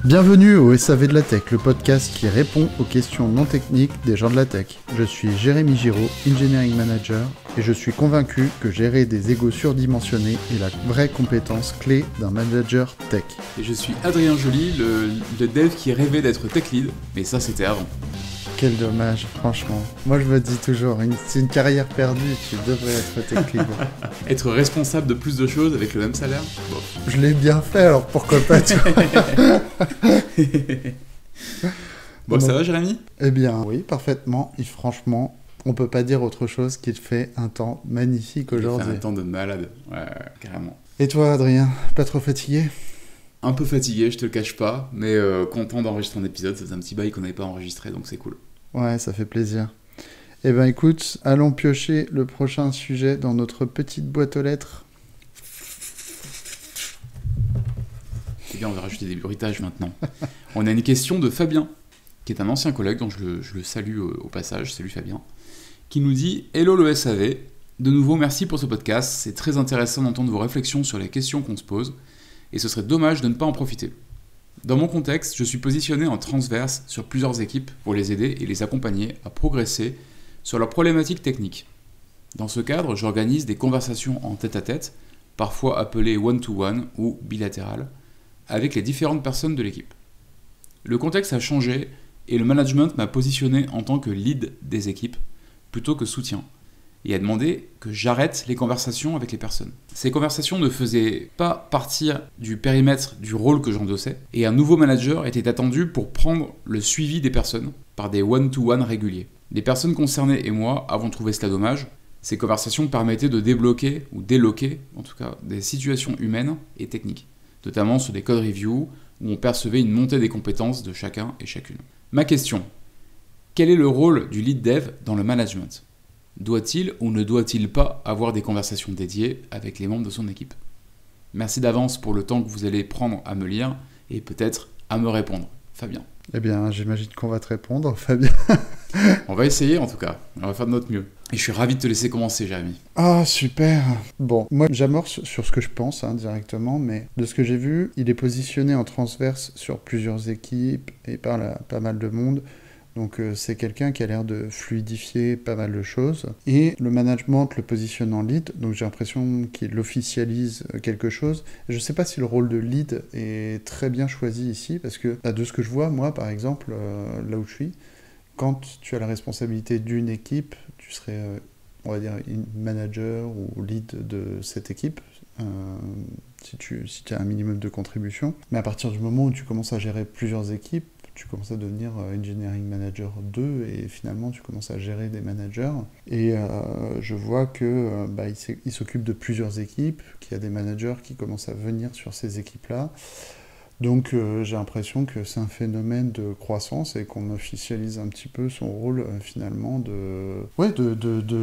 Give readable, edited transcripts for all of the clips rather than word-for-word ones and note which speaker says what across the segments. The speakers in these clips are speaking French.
Speaker 1: Bienvenue au SAV de la Tech, le podcast qui répond aux questions non techniques des gens de la tech. Je suis Jérémy Giraud, Engineering Manager, et je suis convaincu que gérer des égos surdimensionnés est la vraie compétence clé d'un manager tech.
Speaker 2: Et je suis Adrien Joly, le dev qui rêvait d'être tech lead, mais ça c'était avant.
Speaker 1: Quel dommage, franchement. Moi je me dis toujours, c'est une carrière perdue, tu devrais être tech lead.
Speaker 2: Être responsable de plus de choses avec le même salaire, bon.
Speaker 1: Je l'ai bien fait, alors pourquoi pas tu
Speaker 2: Bon, ça va Jérémy ?
Speaker 1: Eh bien oui, parfaitement, et franchement, on peut pas dire autre chose qu'il fait un temps magnifique aujourd'hui.
Speaker 2: Il fait un temps de malade, ouais, carrément.
Speaker 1: Et toi Adrien, pas trop fatigué ?
Speaker 2: Un peu fatigué, je te le cache pas, mais content d'enregistrer un épisode, ça faisait un petit bail qu'on n'avait pas enregistré, donc c'est cool.
Speaker 1: Ouais, ça fait plaisir. Eh ben écoute, allons piocher le prochain sujet dans notre petite boîte aux lettres.
Speaker 2: C'est bien, on va rajouter des bruitages maintenant. On a une question de Fabien, qui est un ancien collègue, dont je le salue au passage, salut Fabien, qui nous dit « Hello le SAV, de nouveau merci pour ce podcast, c'est très intéressant d'entendre vos réflexions sur les questions qu'on se pose, et ce serait dommage de ne pas en profiter. Dans mon contexte, je suis positionné en transverse sur plusieurs équipes pour les aider et les accompagner à progresser sur leurs problématiques techniques. Dans ce cadre, j'organise des conversations en tête-à-tête, parfois appelées one-to-one ou bilatérales, avec les différentes personnes de l'équipe. Le contexte a changé et le management m'a positionné en tant que lead des équipes plutôt que soutien et a demandé que j'arrête les conversations avec les personnes. Ces conversations ne faisaient pas partir du périmètre du rôle que j'endossais et un nouveau manager était attendu pour prendre le suivi des personnes par des one-to-one réguliers. Les personnes concernées et moi avons trouvé cela dommage. Ces conversations permettaient de débloquer ou déloquer, en tout cas, des situations humaines et techniques, notamment sur des code reviews où on percevait une montée des compétences de chacun et chacune. Ma question, quel est le rôle du lead dev dans le management ? Doit-il ou ne doit-il pas avoir des conversations dédiées avec les membres de son équipe ? Merci d'avance pour le temps que vous allez prendre à me lire et peut-être à me répondre. Fabien.
Speaker 1: Eh bien, j'imagine qu'on va te répondre, Fabien.
Speaker 2: On va essayer en tout cas, on va faire de notre mieux. Et je suis ravi de te laisser commencer, Jérémy.
Speaker 1: Ah, super. Bon, moi j'amorce sur ce que je pense directement, mais de ce que j'ai vu, il est positionné en transverse sur plusieurs équipes et parle à pas mal de monde. Donc c'est quelqu'un qui a l'air de fluidifier pas mal de choses. Et le management le positionne en lead, donc j'ai l'impression qu'il officialise quelque chose. Je ne sais pas si le rôle de lead est très bien choisi ici, parce que de ce que je vois, moi par exemple, là où je suis, quand tu as la responsabilité d'une équipe, tu serais, on va dire, manager ou lead de cette équipe, si tu as un minimum de contribution. Mais à partir du moment où tu commences à gérer plusieurs équipes, tu commences à devenir Engineering Manager 2 et finalement tu commences à gérer des managers. Et je vois que il s'occupe de plusieurs équipes, qu'il y a des managers qui commencent à venir sur ces équipes-là. Donc j'ai l'impression que c'est un phénomène de croissance et qu'on officialise un petit peu son rôle finalement de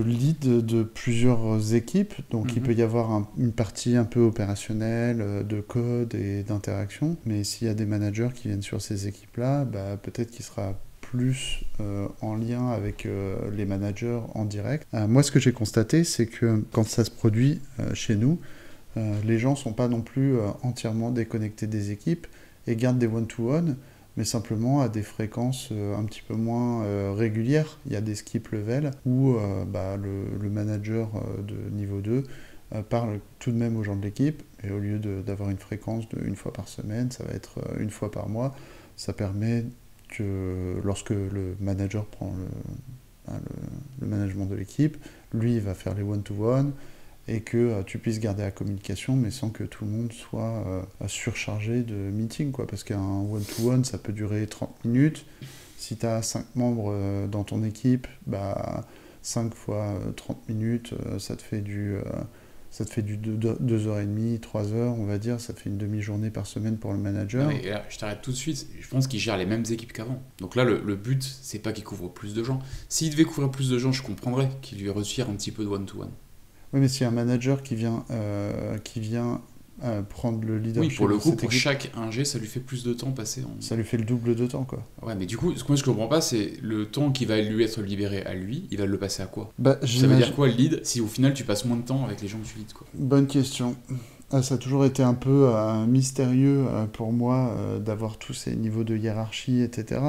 Speaker 1: lead de plusieurs équipes. Donc il peut y avoir une partie un peu opérationnelle de code et d'interaction. Mais s'il y a des managers qui viennent sur ces équipes-là, peut-être qu'il sera plus en lien avec les managers en direct. Moi ce que j'ai constaté, c'est que quand ça se produit chez nous, les gens ne sont pas non plus entièrement déconnectés des équipes et gardent des one-to-one, mais simplement à des fréquences un petit peu moins régulières. Il y a des skip level où le manager de niveau 2 parle tout de même aux gens de l'équipe, et au lieu d'avoir une fréquence d'une fois par semaine, ça va être une fois par mois. Ça permet que lorsque le manager prend le management de l'équipe, lui il va faire les one-to-one, et que tu puisses garder la communication, mais sans que tout le monde soit surchargé de meetings, quoi. Parce qu'un one-to-one, ça peut durer 30 minutes. Si tu as 5 membres dans ton équipe, 5 fois 30 minutes, ça te fait du 2h30, 3h, on va dire. Ça te fait une demi-journée par semaine pour le manager.
Speaker 2: Et là, je t'arrête tout de suite. Je pense qu'il gère les mêmes équipes qu'avant. Donc là, le but, c'est pas qu'il couvre plus de gens. S'il devait couvrir plus de gens, je comprendrais qu'il lui retire un petit peu de one-to-one.
Speaker 1: Oui, mais s'il y a un manager qui vient prendre le leadership...
Speaker 2: Oui, pour le coup, pour
Speaker 1: équipe,
Speaker 2: chaque ingé, ça lui fait plus de temps passé en...
Speaker 1: Ça lui fait le double de temps, quoi.
Speaker 2: Ouais, mais du coup, moi, ce que je comprends pas, c'est le temps qui va lui être libéré à lui, il va le passer à quoi ? Ça veut dire quoi, le lead, si au final, tu passes moins de temps avec les gens que tu leads, quoi ?
Speaker 1: Bonne question. Ça a toujours été un peu mystérieux pour moi d'avoir tous ces niveaux de hiérarchie, etc.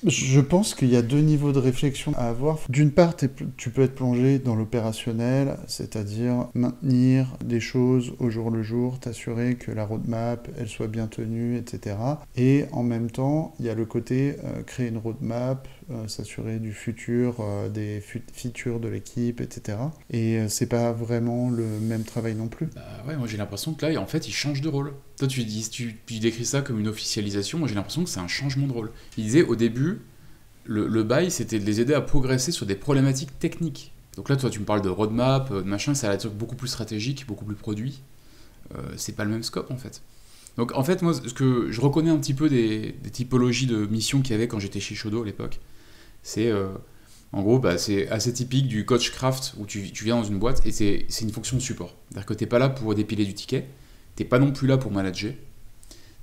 Speaker 1: Je pense qu'il y a deux niveaux de réflexion à avoir. D'une part, tu peux être plongé dans l'opérationnel, c'est-à-dire maintenir des choses au jour le jour, t'assurer que la roadmap, elle soit bien tenue, etc. Et en même temps, il y a le côté créer une roadmap, s'assurer du futur, des features de l'équipe, etc. Et c'est pas vraiment le même travail non plus.
Speaker 2: Bah ouais, moi j'ai l'impression que là, en fait, il change de rôle. Toi, tu décris ça comme une officialisation, moi j'ai l'impression que c'est un changement de rôle. Il disait au début, le bail, c'était de les aider à progresser sur des problématiques techniques. Donc là, toi, tu me parles de roadmap, de machin, ça a l'air beaucoup plus stratégique, beaucoup plus produit. C'est pas le même scope en fait. Donc en fait, moi, ce que je reconnais un petit peu des typologies de missions qu'il y avait quand j'étais chez Shodo à l'époque, c'est en gros, bah, c'est assez typique du coach craft où tu viens dans une boîte et c'est une fonction de support. C'est-à-dire que t'es pas là pour dépiler du ticket, t'es pas non plus là pour manager,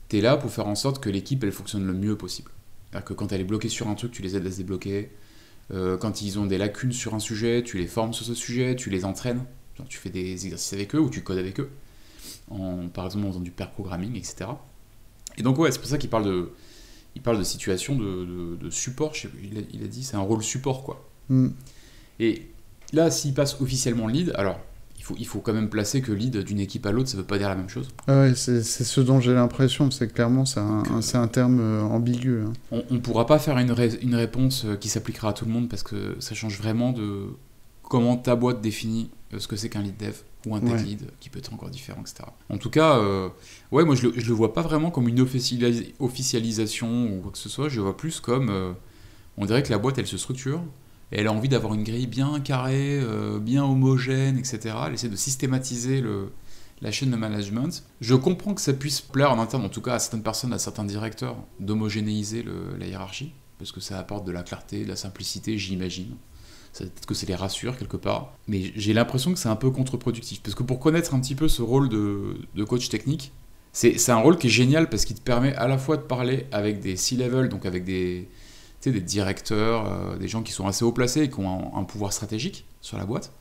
Speaker 2: t'es là pour faire en sorte que l'équipe elle fonctionne le mieux possible. C'est-à-dire que quand elle est bloquée sur un truc, tu les aides à se débloquer. Quand ils ont des lacunes sur un sujet, tu les formes sur ce sujet, tu les entraînes. Genre, tu fais des exercices avec eux ou tu codes avec eux. Par exemple en faisant du pair programming, etc. Et donc ouais, c'est pour ça qu'il parle de situation de support. Il a dit c'est un rôle support quoi.
Speaker 1: Mm.
Speaker 2: Et là, s'il passe officiellement lead, alors il faut quand même placer que lead d'une équipe à l'autre, ça veut pas dire la même chose.
Speaker 1: Ah ouais, c'est ce dont j'ai l'impression, c'est clairement c'est un terme ambigu. Hein.
Speaker 2: On pourra pas faire une réponse qui s'appliquera à tout le monde parce que ça change vraiment de comment ta boîte définit ce que c'est qu'un lead dev ou un tech lead qui peut être encore différent, etc. En tout cas, ouais, moi je le vois pas vraiment comme une officialisation ou quoi que ce soit, je le vois plus comme on dirait que la boîte elle se structure et elle a envie d'avoir une grille bien carrée, bien homogène, etc. Elle essaie de systématiser la chaîne de management. Je comprends que ça puisse plaire en interne, en tout cas à certaines personnes, à certains directeurs, d'homogénéiser la hiérarchie, parce que ça apporte de la clarté, de la simplicité, j'imagine. Peut-être que ça les rassure quelque part. Mais j'ai l'impression que c'est un peu contre-productif. Parce que pour connaître un petit peu ce rôle de coach technique, c'est un rôle qui est génial parce qu'il te permet à la fois de parler avec des C-level, donc avec des directeurs, des gens qui sont assez haut placés et qui ont un pouvoir stratégique sur la boîte,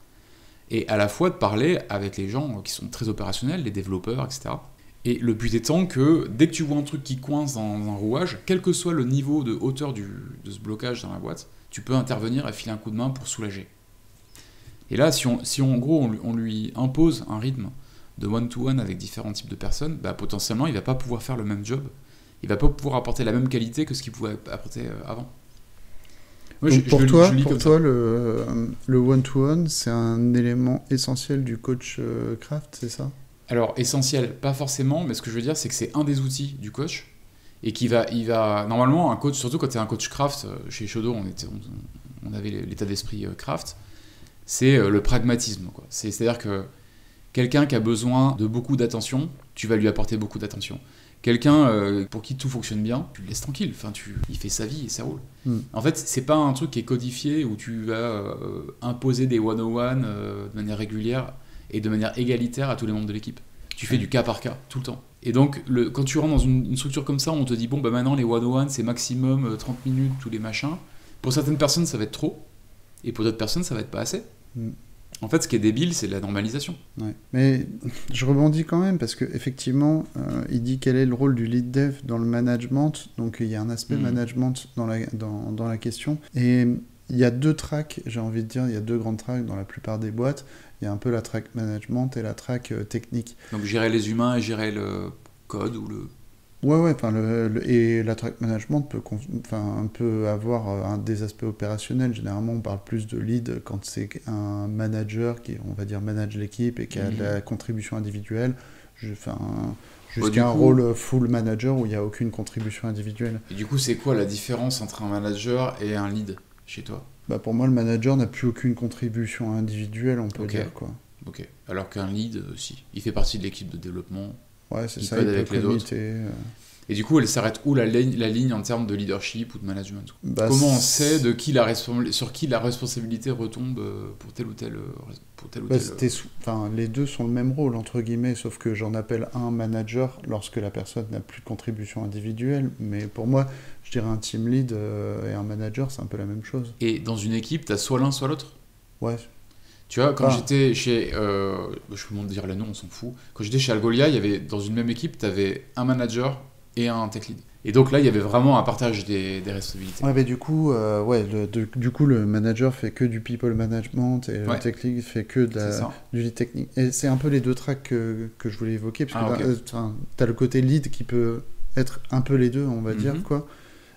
Speaker 2: et à la fois de parler avec les gens qui sont très opérationnels, les développeurs, etc. Et le but étant que dès que tu vois un truc qui coince dans un rouage, quel que soit le niveau de hauteur de ce blocage dans la boîte, tu peux intervenir et filer un coup de main pour soulager. Et là, si en gros on lui impose un rythme de one-to-one avec différents types de personnes, bah, potentiellement il va pas pouvoir faire le même job, il va pas pouvoir apporter la même qualité que ce qu'il pouvait apporter avant.
Speaker 1: Moi, donc pour toi, le one-to-one, c'est un élément essentiel du coach craft, c'est ça ?
Speaker 2: Alors, essentiel, pas forcément, mais ce que je veux dire, c'est que c'est un des outils du coach, et il va normalement, un coach, surtout quand tu es un coach craft, chez Shodo, on avait l'état d'esprit craft, c'est le pragmatisme, quoi. C'est-à-dire que quelqu'un qui a besoin de beaucoup d'attention, tu vas lui apporter beaucoup d'attention. Quelqu'un pour qui tout fonctionne bien, tu le laisses tranquille, il fait sa vie et ça roule. En fait, c'est pas un truc qui est codifié où tu vas imposer des one-on-one de manière régulière et de manière égalitaire à tous les membres de l'équipe. Tu fais du cas par cas, tout le temps. Et donc, quand tu rentres dans une structure comme ça, on te dit, bon, bah maintenant, les one-on-one, c'est maximum 30 minutes, tous les machins. Pour certaines personnes, ça va être trop, et pour d'autres personnes, ça va être pas assez. En fait, ce qui est débile, c'est la normalisation.
Speaker 1: Ouais. Mais je rebondis quand même, parce qu'effectivement, il dit quel est le rôle du lead dev dans le management, donc il y a un aspect management dans la question. Et il y a deux tracks, j'ai envie de dire, il y a deux grandes tracks dans la plupart des boîtes. Il y a un peu la track management et la track technique.
Speaker 2: Donc gérer les humains et gérer le code ou le...
Speaker 1: Ouais, et la track management peut avoir des aspects opérationnels. Généralement, on parle plus de lead quand c'est un manager qui, on va dire, manage l'équipe et qui a de la contribution individuelle. Jusqu'à un rôle full manager où il n'y a aucune contribution individuelle.
Speaker 2: Et du coup, c'est quoi la différence entre un manager et un lead chez toi ?
Speaker 1: Bah pour moi, le manager n'a plus aucune contribution individuelle, on peut dire, quoi.
Speaker 2: Ok. Alors qu'un lead, si. Il fait partie de l'équipe de développement.
Speaker 1: Ouais, c'est
Speaker 2: il
Speaker 1: ça,
Speaker 2: code
Speaker 1: il
Speaker 2: avec
Speaker 1: peut
Speaker 2: les autres. Et du coup, elle s'arrête où la ligne en termes de leadership ou de management ? Comment on sait sur qui la responsabilité retombe pour tel ou tel...
Speaker 1: les deux sont le même rôle, entre guillemets, sauf que j'en appelle un manager lorsque la personne n'a plus de contribution individuelle. Mais pour moi, je dirais un team lead et un manager, c'est un peu la même chose.
Speaker 2: Et dans une équipe, t'as soit l'un, soit l'autre ?
Speaker 1: Ouais.
Speaker 2: Tu vois, quand
Speaker 1: Ah.
Speaker 2: j'étais chez... je peux dire le nom, on s'en fout. Quand j'étais chez Algolia, il y avait, dans une même équipe, tu avais un manager et un tech lead. Et donc là, il y avait vraiment un partage des responsabilités.
Speaker 1: Ouais, mais du coup, du coup, le manager fait que du people management et le tech lead fait que du lead technique. Et c'est un peu les deux tracks que je voulais évoquer, parce que t'as le côté lead qui peut être un peu les deux, on va dire, quoi.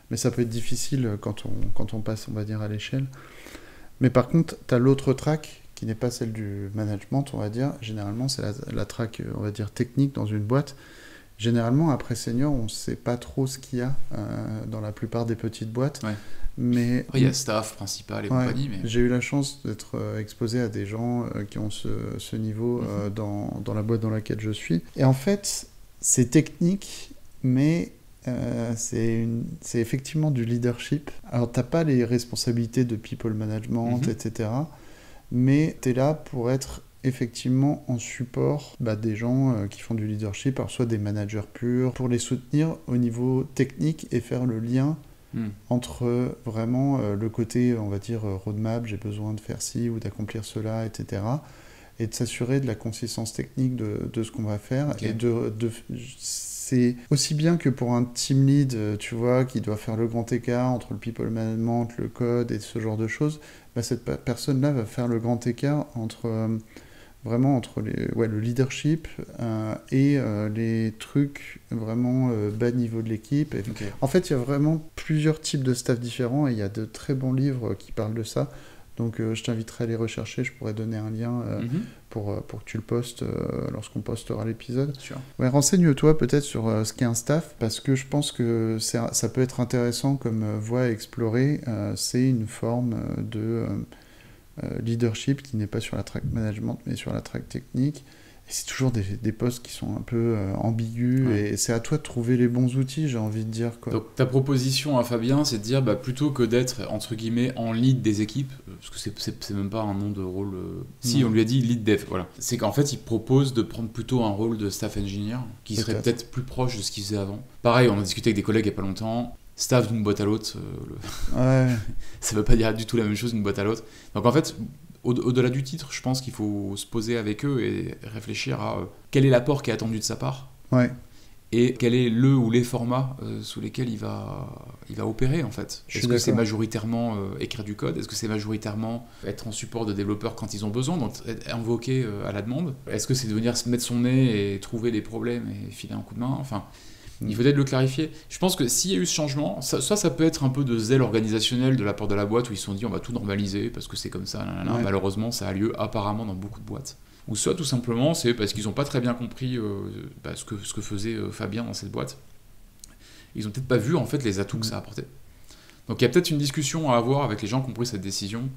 Speaker 1: Mais ça peut être difficile quand on passe, on va dire, à l'échelle. Mais par contre, t'as l'autre track qui n'est pas celle du management, on va dire. Généralement, c'est la track, on va dire, technique dans une boîte. Généralement, après senior, on ne sait pas trop ce qu'il y a dans la plupart des petites boîtes.
Speaker 2: Ouais.
Speaker 1: Mais
Speaker 2: après, il y a staff principal et compagnie. Mais...
Speaker 1: J'ai eu la chance d'être exposé à des gens qui ont ce niveau dans la boîte dans laquelle je suis. Et en fait, c'est technique, mais c'est effectivement du leadership. Alors, tu n'as pas les responsabilités de people management, etc. Mais tu es là pour être effectivement en support des gens qui font du leadership, alors soit des managers purs, pour les soutenir au niveau technique et faire le lien entre vraiment le côté, on va dire, roadmap, j'ai besoin de faire ci ou d'accomplir cela, etc. Et de s'assurer de la consistance technique de ce qu'on va faire. Okay. Et c'est aussi bien que pour un team lead, tu vois, qui doit faire le grand écart entre le people management, le code et ce genre de choses, cette personne-là va faire le grand écart entre... vraiment entre le leadership et les trucs vraiment bas niveau de l'équipe. Okay. En fait, il y a vraiment plusieurs types de staff différents et il y a de très bons livres qui parlent de ça. Donc, je t'inviterai à les rechercher. Je pourrais donner un lien pour que tu le postes lorsqu'on postera l'épisode. Ouais, renseigne-toi peut-être sur ce qu'est un staff, parce que je pense que ça peut être intéressant comme voie à explorer. C'est une forme de... leadership qui n'est pas sur la track management mais sur la track technique, et c'est toujours des postes qui sont un peu ambigus, et c'est à toi de trouver les bons outils, j'ai envie de dire, quoi.
Speaker 2: Donc ta proposition à Fabien, c'est de dire plutôt que d'être entre guillemets en lead des équipes, parce que c'est même pas un nom de rôle, si on lui a dit lead dev, voilà, c'est qu'en fait il propose de prendre plutôt un rôle de staff engineer qui serait peut-être plus proche de ce qu'il faisait avant. Pareil, on a discuté avec des collègues il y a pas longtemps. Staff d'une boîte à l'autre, ça veut pas dire du tout la même chose d'une boîte à l'autre. Donc en fait, au-delà du titre, je pense qu'il faut se poser avec eux et réfléchir à quel est l'apport qui est attendu de sa part, et quel est le ou les formats sous lesquels il va opérer, en fait. Est-ce que c'est majoritairement écrire du code ? Est-ce que c'est majoritairement être en support de développeurs quand ils ont besoin, donc être invoqué à la demande ? Est-ce que c'est de venir se mettre son nez et trouver des problèmes et filer un coup de main ? Enfin... Il faut peut-être le clarifier. Je pense que s'il y a eu ce changement, soit ça peut être un peu de zèle organisationnel de la part de la boîte où ils se sont dit on va tout normaliser parce que c'est comme ça, malheureusement ça a lieu apparemment dans beaucoup de boîtes. Ou soit tout simplement c'est parce qu'ils n'ont pas très bien compris ce que faisait Fabien dans cette boîte. Ils n'ont peut-être pas vu en fait les atouts que ça apportait. Donc il y a peut-être une discussion à avoir avec les gens qui ont pris cette décision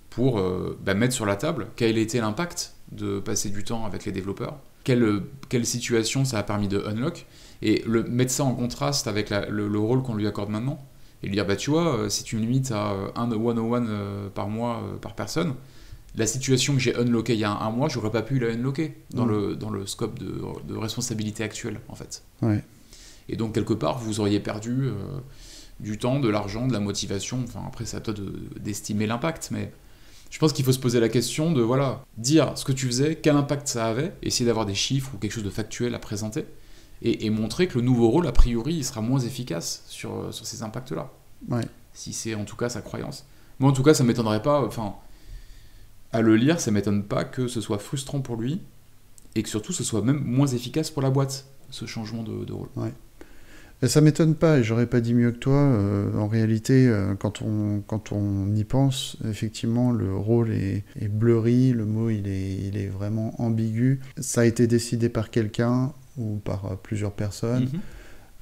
Speaker 2: pour mettre sur la table quel a été l'impact de passer du temps avec les développeurs, quelle situation ça a permis de unlock, et mettre ça en contraste avec le rôle qu'on lui accorde maintenant, et lui dire tu vois, si tu me limites à un 101 par mois par personne, la situation que j'ai unlockée il y a un mois, j'aurais pas pu la unlocker dans le scope de responsabilité actuelle, en fait.
Speaker 1: Ouais.
Speaker 2: Et donc quelque part vous auriez perdu du temps, de l'argent, de la motivation, enfin après c'est à toi d'estimer l'impact, mais je pense qu'il faut se poser la question de dire ce que tu faisais, quel impact ça avait, essayer d'avoir des chiffres ou quelque chose de factuel à présenter, et montrer que le nouveau rôle, a priori, il sera moins efficace sur ces impacts-là.
Speaker 1: Ouais.
Speaker 2: Si c'est en tout cas sa croyance. Moi, en tout cas, ça ne m'étonnerait pas, à le lire, ça ne m'étonne pas que ce soit frustrant pour lui, et que surtout, ce soit même moins efficace pour la boîte, ce changement de rôle.
Speaker 1: Ouais. Et ça m'étonne pas, et j'aurais pas dit mieux que toi. En réalité, quand on y pense, effectivement, le rôle est blurry, le mot il est vraiment ambigu. Ça a été décidé par quelqu'un ou par plusieurs personnes.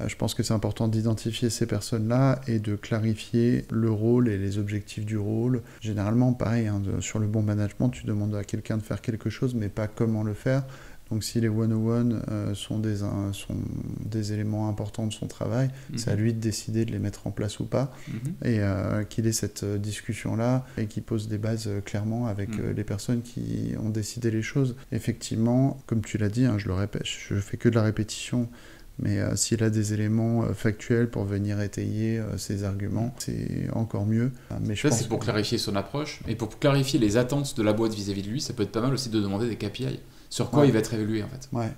Speaker 1: Je pense que c'est important d'identifier ces personnes-là et de clarifier le rôle et les objectifs du rôle. Généralement, pareil, sur le bon management, tu demandes à quelqu'un de faire quelque chose, mais pas comment le faire. Donc si les 101 sont des éléments importants de son travail, c'est à lui de décider de les mettre en place ou pas, et qu'il ait cette discussion-là et qu'il pose des bases clairement avec les personnes qui ont décidé les choses. Effectivement, comme tu l'as dit, je le répète, je fais que de la répétition, Mais s'il a des éléments factuels pour venir étayer ses arguments, c'est encore mieux. Mais je
Speaker 2: Ça,
Speaker 1: pense
Speaker 2: c'est pour clarifier son approche. Et pour clarifier les attentes de la boîte vis-à-vis de lui, ça peut être pas mal aussi de demander des KPI. Sur quoi il va être évalué, en fait.
Speaker 1: Ouais.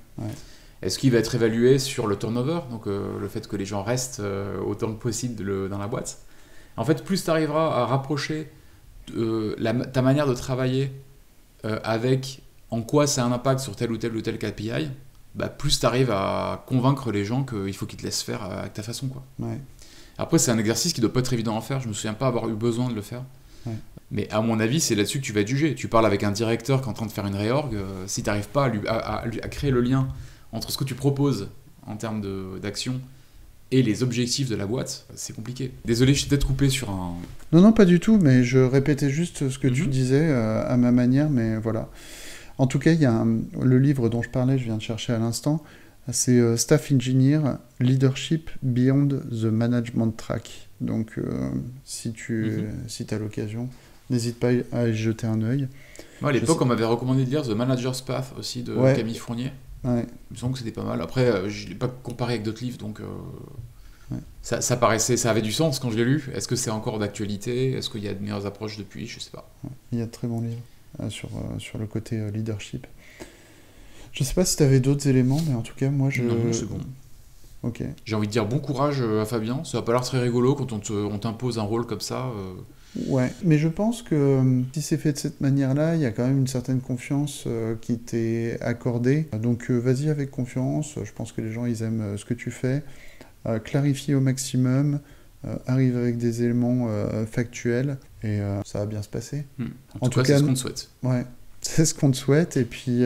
Speaker 2: Est-ce qu'il va être évalué sur le turnover, donc le fait que les gens restent autant que possible dans la boîte? En fait, plus tu arriveras à rapprocher ta manière de travailler avec en quoi ça a un impact sur tel ou tel KPI, plus tu arrives à convaincre les gens qu'il faut qu'ils te laissent faire avec ta façon, quoi.
Speaker 1: Ouais.
Speaker 2: Après, c'est un exercice qui doit pas être évident à faire. Je me souviens pas avoir eu besoin de le faire.
Speaker 1: Ouais.
Speaker 2: Mais à mon avis, c'est là-dessus que tu vas être jugé. Tu parles avec un directeur qui est en train de faire une réorg. Si tu n'arrives pas à créer le lien entre ce que tu proposes en termes d'action et les objectifs de la boîte, c'est compliqué. Désolé, je suis peut-être coupé sur un...
Speaker 1: Non, pas du tout, mais je répétais juste ce que tu disais à ma manière, mais voilà. En tout cas, il y a le livre dont je parlais, je viens de chercher à l'instant, c'est Staff Engineer, Leadership Beyond the Management Track. Donc, si tu as l'occasion, n'hésite pas à y jeter un œil.
Speaker 2: Moi, à l'époque, on m'avait recommandé de lire The Manager's Path aussi, de Camille Fournier.
Speaker 1: Ouais.
Speaker 2: Il me semble que c'était pas mal. Après, je ne l'ai pas comparé avec d'autres livres, donc ça avait du sens quand je l'ai lu. Est-ce que c'est encore d'actualité? Est-ce qu'il y a de meilleures approches depuis? Je sais pas.
Speaker 1: Ouais. Il y a de très bons livres sur le côté leadership. Je sais pas si tu avais d'autres éléments, mais en tout cas, moi,
Speaker 2: Non, c'est bon.
Speaker 1: Ok.
Speaker 2: J'ai envie de dire bon courage à Fabien. Ça n'a pas l'air très rigolo quand on t'impose un rôle comme ça.
Speaker 1: Ouais, mais je pense que si c'est fait de cette manière-là, il y a quand même une certaine confiance qui t'est accordée. Donc vas-y avec confiance, je pense que les gens ils aiment ce que tu fais. Clarifie au maximum, arrive avec des éléments factuels et ça va bien se passer.
Speaker 2: En tout cas, c'est ce qu'on te souhaite.
Speaker 1: Ouais, c'est ce qu'on te souhaite et puis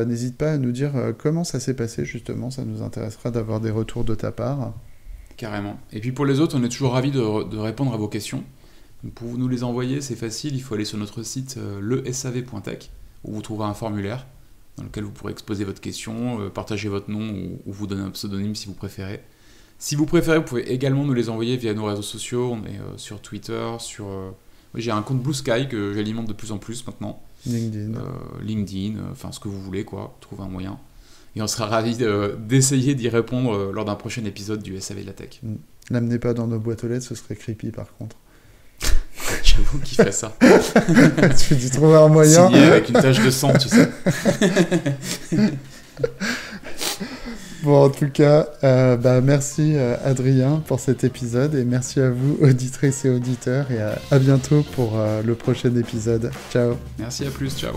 Speaker 1: n'hésite pas à nous dire comment ça s'est passé justement, ça nous intéressera d'avoir des retours de ta part.
Speaker 2: Carrément. Et puis pour les autres, on est toujours ravis de répondre à vos questions. Donc pour nous les envoyer, c'est facile, il faut aller sur notre site lesav.tech où vous trouverez un formulaire dans lequel vous pourrez exposer votre question, partager votre nom ou vous donner un pseudonyme si vous préférez. Si vous préférez, vous pouvez également nous les envoyer via nos réseaux sociaux. On est sur Twitter, j'ai un compte Blue Sky que j'alimente de plus en plus maintenant. LinkedIn, enfin ce que vous voulez, quoi. Trouver un moyen. Et on sera ravis d'essayer d'y répondre lors d'un prochain épisode du SAV de la Tech.
Speaker 1: L'amenez pas dans nos boîtes aux lettres, ce serait creepy par contre.
Speaker 2: J'avoue qu'il ferait ça.
Speaker 1: Tu dis trouver un moyen.
Speaker 2: Signé avec une tache de sang, tu sais.
Speaker 1: Bon, en tout cas, merci Adrien pour cet épisode et merci à vous, auditrices et auditeurs, et à bientôt pour le prochain épisode. Ciao.
Speaker 2: Merci, à plus, ciao.